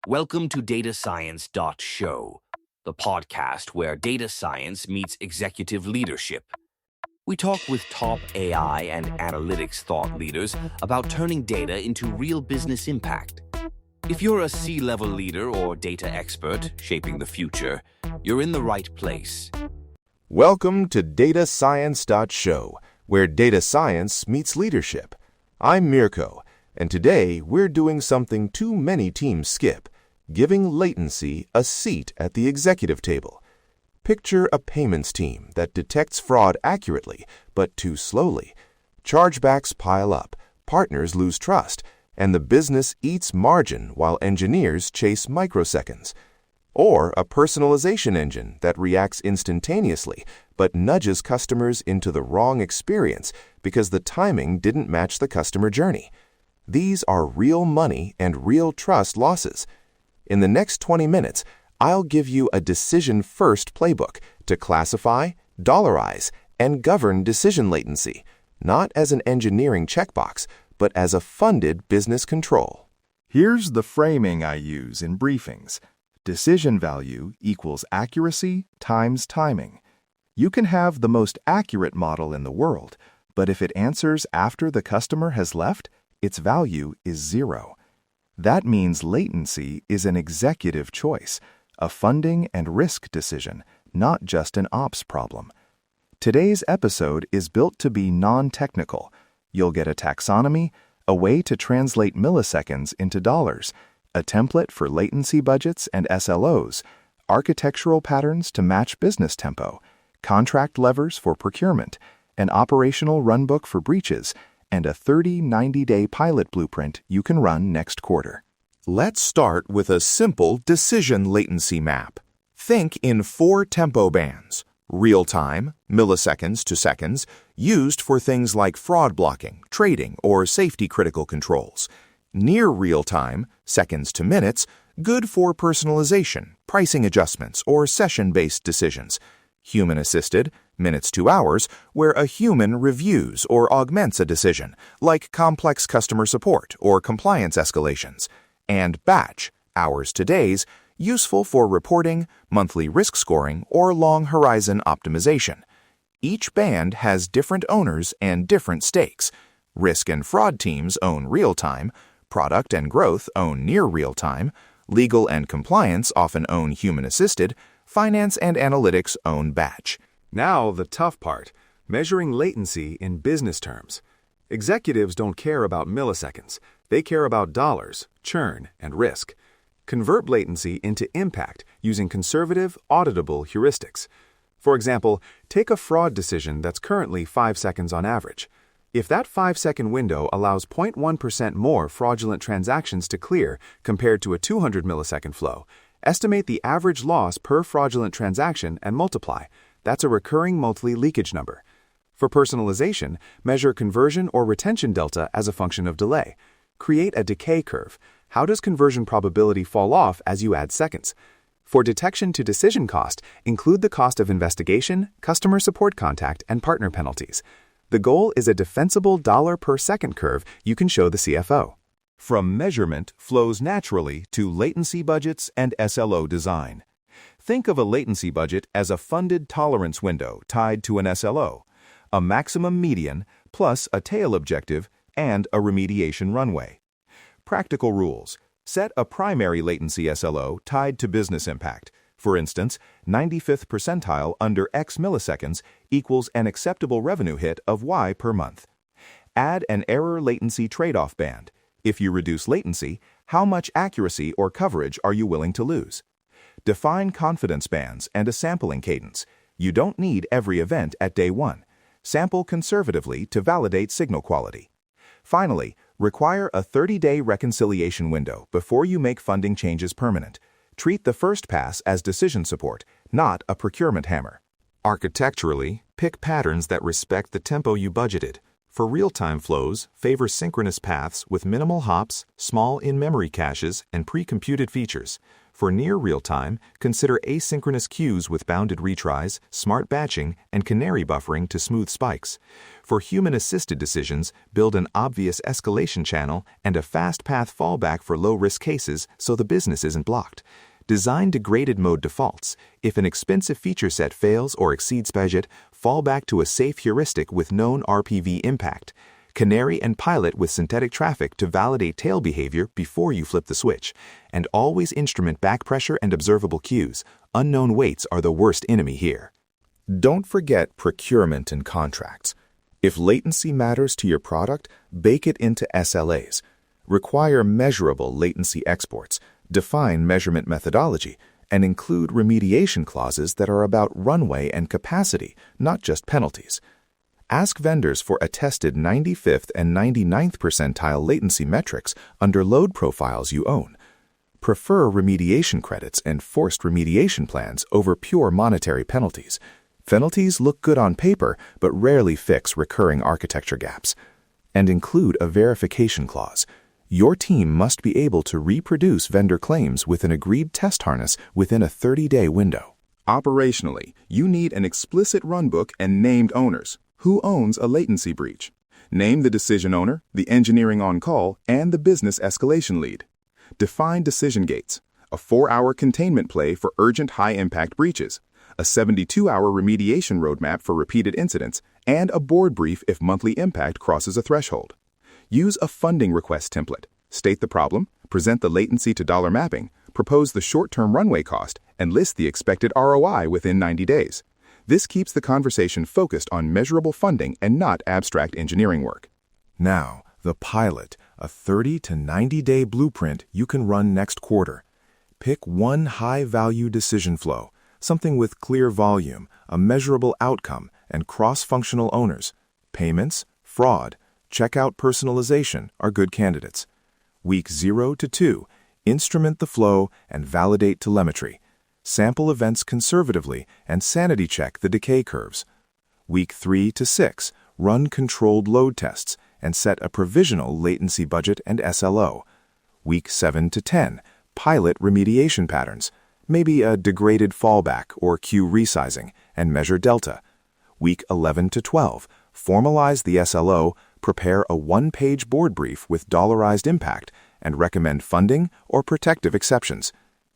Welcome to datascience.show, the podcast where data science meets executive leadership. We talk with top AI and analytics thought leaders about turning data into real business impact. If you're a C-level leader or data expert shaping the future, you're in the right place. Welcome to datascience.show, where data science meets leadership. I'm Mirko, and today we're doing something too many teams skip, giving Latency a seat at the executive table. Picture a payments team that detects fraud accurately, but too slowly. Chargebacks pile up, partners lose trust, and the business eats margin while engineers chase microseconds. Or a personalization engine that reacts instantaneously but nudges customers into the wrong experience because the timing didn't match the customer journey. These are real money and real trust losses. In the next 20 minutes, I'll give you a decision-first playbook to classify, dollarize, and govern decision latency, not as an engineering checkbox, but as a funded business control. Here's the framing I use in briefings. Decision value equals accuracy times timing. You can have the most accurate model in the world, but if it answers after the customer has left, its value is zero. That means latency is an executive choice, a funding and risk decision, not just an ops problem. Today's episode is built to be non-technical. You'll get a taxonomy, a way to translate milliseconds into dollars, a template for latency budgets and SLOs, architectural patterns to match business tempo, contract levers for procurement, an operational runbook for breaches, and a 90-day pilot blueprint you can run next quarter. Let's start with a simple decision latency map. Think in 4 tempo bands: real-time, milliseconds to seconds, used for things like fraud blocking, trading, or safety-critical controls; near real-time, seconds to minutes, good for personalization, pricing adjustments, or session-based decisions; human-assisted, minutes to hours, where a human reviews or augments a decision, like complex customer support or compliance escalations; and batch, hours to days, useful for reporting, monthly risk scoring, or long-horizon optimization. Each band has different owners and different stakes. Risk and fraud teams own real-time, product and growth own near real-time, legal and compliance often own human-assisted, finance and analytics own batch. Now the tough part, measuring latency in business terms. Executives don't care about milliseconds. They care about dollars, churn, and risk. Convert latency into impact using conservative, auditable heuristics. For example, take a fraud decision that's currently 5 seconds on average. If that 5-second window allows 0.1% more fraudulent transactions to clear compared to a 200 millisecond flow, estimate the average loss per fraudulent transaction and multiply. That's a recurring monthly leakage number. For personalization, measure conversion or retention delta as a function of delay. Create a decay curve. How does conversion probability fall off as you add seconds? For detection to decision cost, include the cost of investigation, customer support contact, and partner penalties. The goal is a defensible dollar per second curve you can show the CFO. From measurement flows naturally to latency budgets and SLO design. Think of a latency budget as a funded tolerance window tied to an SLO, a maximum median plus a tail objective and a remediation runway. Practical rules. Set a primary latency SLO tied to business impact. For instance, 95th percentile under X milliseconds equals an acceptable revenue hit of Y per month. Add an error latency trade-off band. If you reduce latency, how much accuracy or coverage are you willing to lose? Define confidence bands and a sampling cadence. You don't need every event at day 1. Sample conservatively to validate signal quality. Finally, require a 30-day reconciliation window before you make funding changes permanent. Treat the first pass as decision support, not a procurement hammer. Architecturally, pick patterns that respect the tempo you budgeted. For real-time flows, favor synchronous paths with minimal hops, small in-memory caches, and pre-computed features. For near real-time, consider asynchronous queues with bounded retries, smart batching, and canary buffering to smooth spikes. For human-assisted decisions, build an obvious escalation channel and a fast path fallback for low-risk cases so the business isn't blocked. Design degraded mode defaults. If an expensive feature set fails or exceeds budget, fall back to a safe heuristic with known RPV impact. Canary and pilot with synthetic traffic to validate tail behavior before you flip the switch. And always instrument back pressure and observable cues. Unknown weights are the worst enemy here. Don't forget procurement and contracts. If latency matters to your product, bake it into SLAs. Require measurable latency exports, define measurement methodology, and include remediation clauses that are about runway and capacity, not just penalties. Ask vendors for attested 95th and 99th percentile latency metrics under load profiles you own. Prefer remediation credits and forced remediation plans over pure monetary penalties. Penalties look good on paper, but rarely fix recurring architecture gaps. And include a verification clause. Your team must be able to reproduce vendor claims with an agreed test harness within a 30-day window. Operationally, you need an explicit runbook and named owners. Who owns a latency breach? Name the decision owner, the engineering on-call, and the business escalation lead. Define decision gates, a 4-hour containment play for urgent high-impact breaches, a 72-hour remediation roadmap for repeated incidents, and a board brief if monthly impact crosses a threshold. Use a funding request template. State the problem, present the latency to dollar mapping, propose the short-term runway cost, and list the expected ROI within 90 days. This keeps the conversation focused on measurable funding and not abstract engineering work. Now, the pilot, a 30 to 90-day blueprint you can run next quarter. Pick one high-value decision flow, something with clear volume, a measurable outcome, and cross-functional owners. Payments, fraud, checkout personalization are good candidates. Week 0 to 2, instrument the flow and validate telemetry. Sample events conservatively and sanity check the decay curves. Week 3 to 6, run controlled load tests and set a provisional latency budget and SLO. Week 7 to 10, pilot remediation patterns, maybe a degraded fallback or queue resizing, and measure delta. Week 11 to 12, formalize the SLO, prepare a one-page board brief with dollarized impact, and recommend funding or protective exceptions.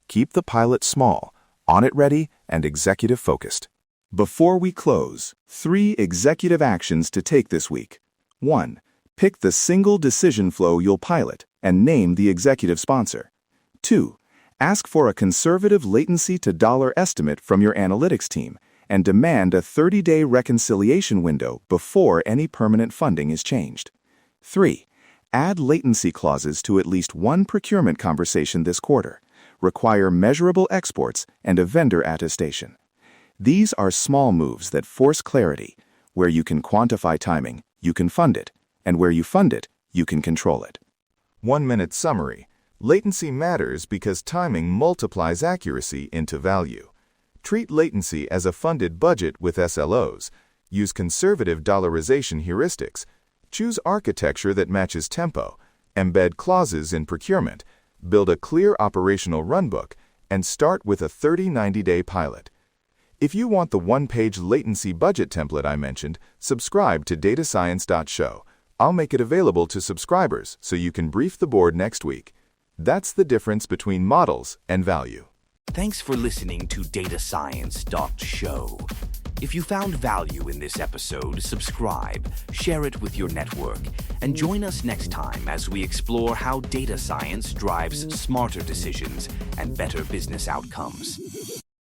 Keep the pilot small, audit-ready, and executive-focused. Before we close, 3 executive actions to take this week. 1. Pick the single decision flow you'll pilot and name the executive sponsor. 2. Ask for a conservative latency to dollar estimate from your analytics team and demand a 30-day reconciliation window before any permanent funding is changed. 3. Add latency clauses to at least one procurement conversation this quarter. Require measurable exports and a vendor attestation. These are small moves that force clarity. Where you can quantify timing, you can fund it. And where you fund it, you can control it. 1-minute summary. Latency matters because timing multiplies accuracy into value. Treat latency as a funded budget with SLOs. Use conservative dollarization heuristics. Choose architecture that matches tempo. Embed clauses in procurement. Build a clear operational runbook, and start with a 30-90-day pilot. If you want the one-page latency budget template I mentioned, subscribe to datascience.show. I'll make it available to subscribers so you can brief the board next week. That's the difference between models and value. Thanks for listening to datascience.show. If you found value in this episode, subscribe, share it with your network, and join us next time as we explore how data science drives smarter decisions and better business outcomes.